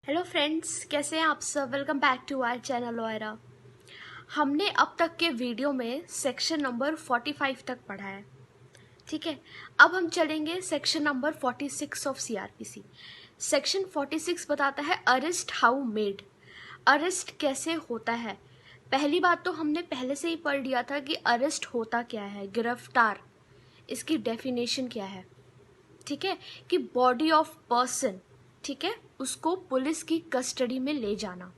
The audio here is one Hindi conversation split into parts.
हेलो फ्रेंड्स, कैसे हैं आप सब। Welcome back to our channel लॉयरा। हमने अब तक के वीडियो में सेक्शन नंबर 45 तक पढ़ा है। ठीक है, अब हम चलेंगे section number 46 of CrPC. Section 46 बताता है अरेस्ट हाउ मेड। अरेस्ट कैसे होता है। पहली बात तो हमने पहले से ही पढ़ लिया था कि अरेस्ट होता क्या है, गिरफ्तार, इसकी डेफिनेशन क्या है। ठीक है, कि बॉडी ऑफ पर्सन, ठीक है, उसको पुलिस की कस्टडी में ले जाना।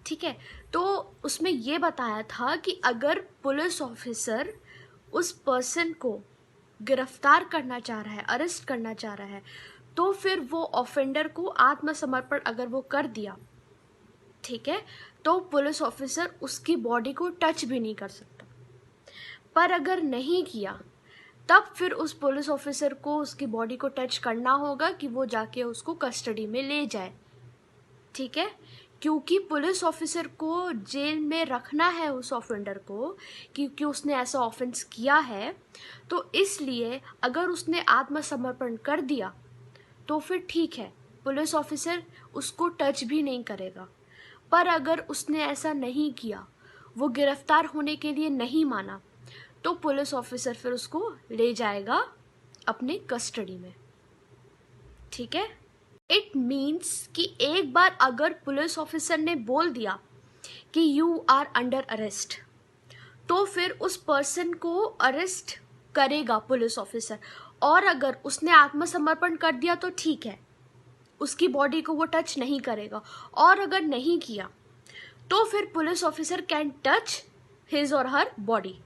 ठीक है, तो उसमें ये बताया था कि अगर पुलिस ऑफिसर उस पर्सन को गिरफ्तार करना चाह रहा है, अरेस्ट करना चाह रहा है, तो फिर वो ऑफेंडर को आत्मसमर्पण अगर वो कर दिया, ठीक है, तो पुलिस ऑफिसर उसकी बॉडी को टच भी नहीं कर सकता। पर अगर नहीं किया तब फिर उस पुलिस ऑफिसर को उसकी बॉडी को टच करना होगा कि वो जाके उसको कस्टडी में ले जाए। ठीक है, क्योंकि पुलिस ऑफिसर को जेल में रखना है उस ऑफेंडर को, क्योंकि उसने ऐसा ऑफेंस किया है, तो इसलिए अगर उसने आत्मसमर्पण कर दिया तो फिर ठीक है, पुलिस ऑफिसर उसको टच भी नहीं करेगा। पर अगर उसने ऐसा नहीं किया, वो गिरफ्तार होने के लिए नहीं माना, तो पुलिस ऑफिसर फिर उसको ले जाएगा अपने कस्टडी में। ठीक है, इट मीन्स कि एक बार अगर पुलिस ऑफिसर ने बोल दिया कि यू आर अंडर अरेस्ट, तो फिर उस पर्सन को अरेस्ट करेगा पुलिस ऑफिसर। और अगर उसने आत्मसमर्पण कर दिया तो ठीक है, उसकी बॉडी को वो टच नहीं करेगा। और अगर नहीं किया तो फिर police officer can touch his और हर बॉडी।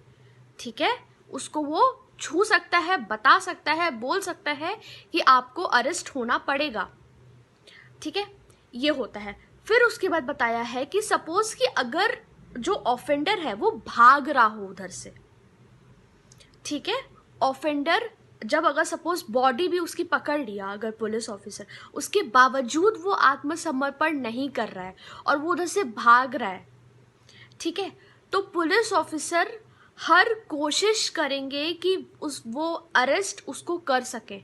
ठीक है, उसको वो छू सकता है, बता सकता है, बोल सकता है कि आपको अरेस्ट होना पड़ेगा। ठीक है, ये होता है। फिर उसके बाद बताया है कि सपोज कि अगर जो ऑफेंडर है वो भाग रहा हो उधर से। ठीक है, ऑफेंडर जब अगर सपोज बॉडी भी उसकी पकड़ लिया अगर पुलिस ऑफिसर, उसके बावजूद वो आत्मसमर्पण नहीं कर रहा है और वो उधर से भाग रहा है, ठीक है, तो पुलिस ऑफिसर हर कोशिश करेंगे कि वो अरेस्ट उसको कर सके।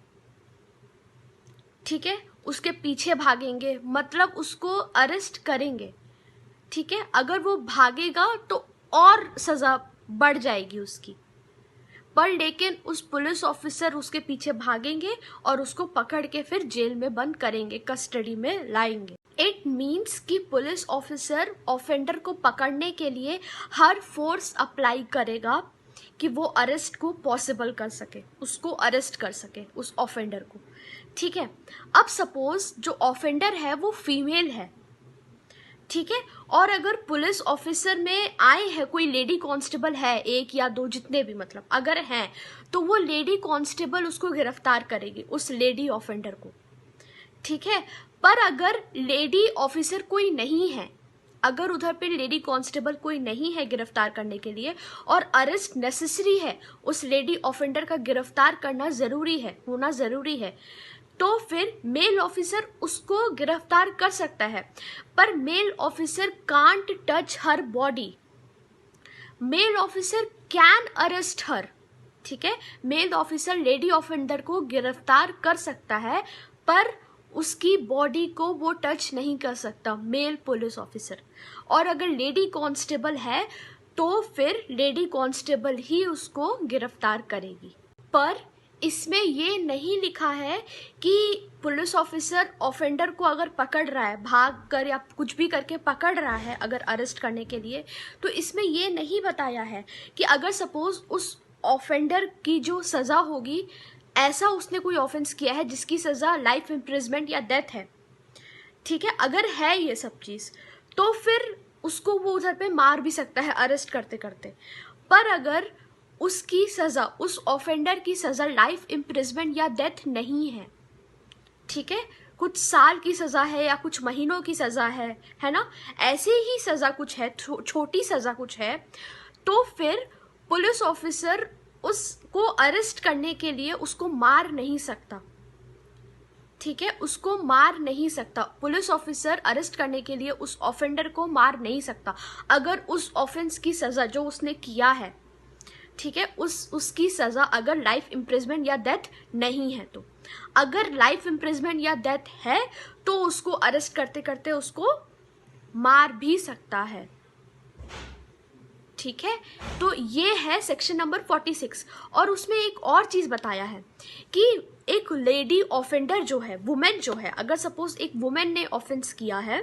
ठीक है, उसके पीछे भागेंगे, मतलब उसको अरेस्ट करेंगे। ठीक है, अगर वो भागेगा तो और सजा बढ़ जाएगी उसकी, पर लेकिन उस पुलिस ऑफिसर उसके पीछे भागेंगे और उसको पकड़ के फिर जेल में बंद करेंगे, कस्टडी में लाएंगे। इट मीन्स कि पुलिस ऑफिसर ऑफेंडर को पकड़ने के लिए हर फोर्स अप्लाई करेगा कि वो अरेस्ट को पॉसिबल कर सके, उसको अरेस्ट कर सके उस ऑफेंडर को। ठीक है, अब सपोज जो ऑफेंडर है वो फीमेल है, ठीक है, और अगर पुलिस ऑफिसर में आए हैं, कोई लेडी कांस्टेबल है, एक या दो, जितने भी मतलब अगर हैं, तो वो लेडी कांस्टेबल उसको गिरफ्तार करेगी, उस लेडी ऑफेंडर को। ठीक है, पर अगर लेडी ऑफिसर कोई नहीं है, अगर उधर पे लेडी कांस्टेबल कोई नहीं है गिरफ्तार करने के लिए और अरेस्ट नेसेसरी है, उस लेडी ऑफेंडर का गिरफ्तार करना जरूरी है, होना जरूरी है, तो फिर मेल ऑफिसर उसको गिरफ्तार कर सकता है। पर male officer can't touch her body, male officer can arrest her. ठीक है, मेल ऑफिसर लेडी ऑफेंडर को गिरफ्तार कर सकता है, पर उसकी बॉडी को वो टच नहीं कर सकता मेल पुलिस ऑफिसर। और अगर लेडी कांस्टेबल है तो फिर लेडी कांस्टेबल ही उसको गिरफ्तार करेगी। पर इसमें ये नहीं लिखा है कि पुलिस ऑफिसर ऑफेंडर को अगर पकड़ रहा है, भाग कर या कुछ भी करके पकड़ रहा है अगर अरेस्ट करने के लिए, तो इसमें ये नहीं बताया है कि अगर सपोज उस ऑफेंडर की जो सज़ा होगी, ऐसा उसने कोई ऑफेंस किया है जिसकी सज़ा लाइफ इम्प्रिजमेंट या डेथ है, ठीक है, अगर है ये सब चीज़, तो फिर उसको वो उधर पे मार भी सकता है अरेस्ट करते करते। पर अगर उसकी सज़ा, उस ऑफेंडर की सज़ा लाइफ इम्प्रिजमेंट या डेथ नहीं है, ठीक है, कुछ साल की सज़ा है या कुछ महीनों की सज़ा है ना, ऐसे ही सज़ा कुछ है, छोटी सज़ा कुछ है, तो फिर पुलिस ऑफिसर उसको अरेस्ट करने के लिए उसको मार नहीं सकता। ठीक है, उसको मार नहीं सकता, पुलिस ऑफिसर अरेस्ट करने के लिए उस ऑफेंडर को मार नहीं सकता अगर उस ऑफेंस की सज़ा जो उसने किया है, ठीक है, उसकी सज़ा अगर लाइफ इम्प्रिजमेंट या डेथ नहीं है तो। अगर लाइफ इम्प्रिजमेंट या डेथ है तो उसको अरेस्ट करते करते उसको मार भी सकता है। ठीक है, तो ये है सेक्शन नंबर 46। और उसमें एक और चीज बताया है कि एक लेडी ऑफेंडर जो है, वुमेन जो है, अगर सपोज एक वुमेन ने ऑफेंस किया है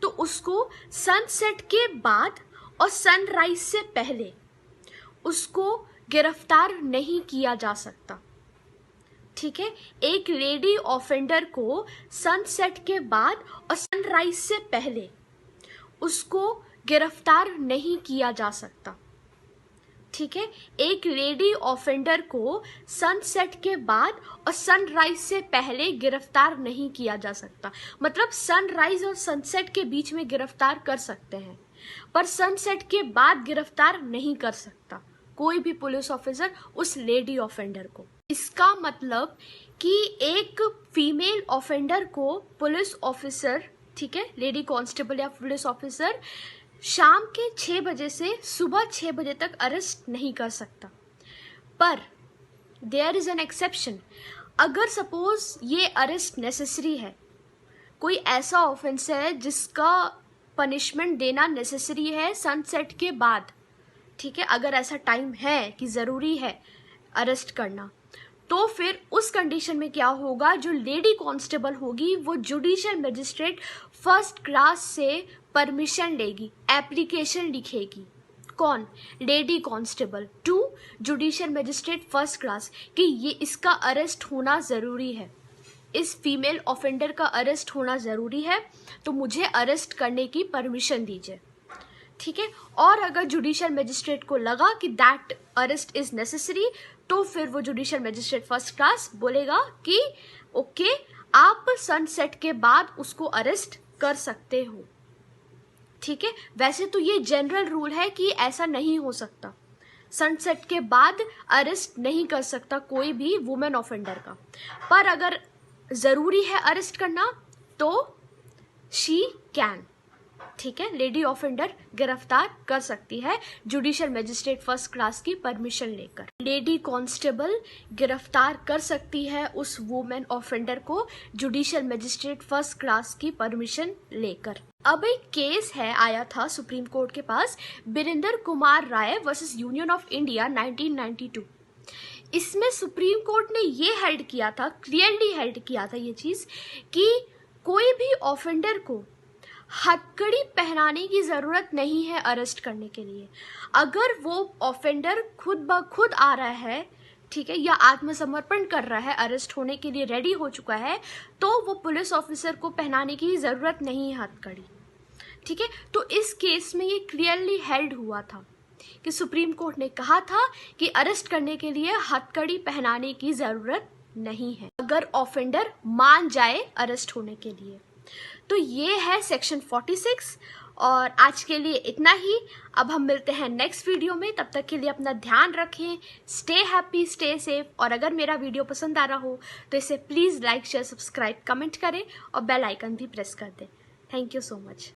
तो उसको सनसेट के बाद और सनराइज से पहले उसको गिरफ्तार नहीं किया जा सकता। ठीक है, एक लेडी ऑफेंडर को सनसेट के बाद और सनराइज से पहले उसको गिरफ्तार नहीं किया जा सकता। ठीक है, एक लेडी ऑफेंडर को सनसेट के बाद और सनराइज से पहले गिरफ्तार नहीं किया जा सकता। मतलब सनराइज और सनसेट के बीच में गिरफ्तार कर सकते हैं, पर सनसेट के बाद गिरफ्तार नहीं कर सकता कोई भी पुलिस ऑफिसर उस लेडी ऑफेंडर को। इसका मतलब कि एक फीमेल ऑफेंडर को पुलिस ऑफिसर, ठीक है, लेडी कांस्टेबल या पुलिस ऑफिसर शाम के 6 बजे से सुबह 6 बजे तक अरेस्ट नहीं कर सकता। पर देयर इज एन एक्सेप्शन। अगर सपोज ये अरेस्ट नेसेसरी है, कोई ऐसा ऑफेंस है जिसका पनिशमेंट देना नेसेसरी है सनसेट के बाद, ठीक है, अगर ऐसा टाइम है कि ज़रूरी है अरेस्ट करना, तो फिर उस कंडीशन में क्या होगा, जो लेडी कांस्टेबल होगी वो जुडिशियल मजिस्ट्रेट फर्स्ट क्लास से परमिशन लेगी, एप्लीकेशन लिखेगी। कौन? Lady constable to judicial magistrate first class कि ये इसका अरेस्ट होना ज़रूरी है, इस फीमेल ऑफेंडर का अरेस्ट होना ज़रूरी है, तो मुझे अरेस्ट करने की परमिशन दीजिए। ठीक है, और अगर जुडिशियल मजिस्ट्रेट को लगा कि दैट अरेस्ट इज नेसेसरी, तो फिर वो जुडिशियल मजिस्ट्रेट फर्स्ट क्लास बोलेगा कि ओके, आप सनसेट के बाद उसको अरेस्ट कर सकते हो। ठीक है, वैसे तो ये जनरल रूल है कि ऐसा नहीं हो सकता, सनसेट के बाद अरेस्ट नहीं कर सकता कोई भी वुमेन ऑफेंडर का, पर अगर ज़रूरी है अरेस्ट करना तो शी कैन। ठीक है, लेडी ऑफेंडर गिरफ्तार कर सकती है जुडिशियल मजिस्ट्रेट फर्स्ट क्लास की परमिशन लेकर। लेडी कांस्टेबल गिरफ्तार कर सकती है उस वुमेन ऑफेंडर को जुडिशियल मजिस्ट्रेट फर्स्ट क्लास की परमिशन लेकर। अब एक केस है आया था सुप्रीम कोर्ट के पास, Birendra Kumar Rai versus union of India 1992। इसमें सुप्रीम कोर्ट ने ये हेल्ड किया था, क्लियरली हेल्ड किया था ये चीज कि कोई भी ऑफेंडर को हथकड़ी पहनाने की ज़रूरत नहीं है अरेस्ट करने के लिए। अगर वो ऑफेंडर खुद ब खुद आ रहा है, ठीक है, या आत्मसमर्पण कर रहा है, अरेस्ट होने के लिए रेडी हो चुका है, तो वो पुलिस ऑफिसर को पहनाने की ज़रूरत नहीं है हथकड़ी। ठीक है, तो इस केस में ये क्लियरली हेल्ड हुआ था कि सुप्रीम कोर्ट ने कहा था कि अरेस्ट करने के लिए हथकड़ी पहनाने की ज़रूरत नहीं है अगर ऑफेंडर मान जाए अरेस्ट होने के लिए। तो ये है सेक्शन 46 और आज के लिए इतना ही। अब हम मिलते हैं नेक्स्ट वीडियो में, तब तक के लिए अपना ध्यान रखें, स्टे हैप्पी, स्टे सेफ। और अगर मेरा वीडियो पसंद आ रहा हो तो इसे please like, share, subscribe, comment करें और बेल आइकन भी प्रेस कर दें। Thank you so much.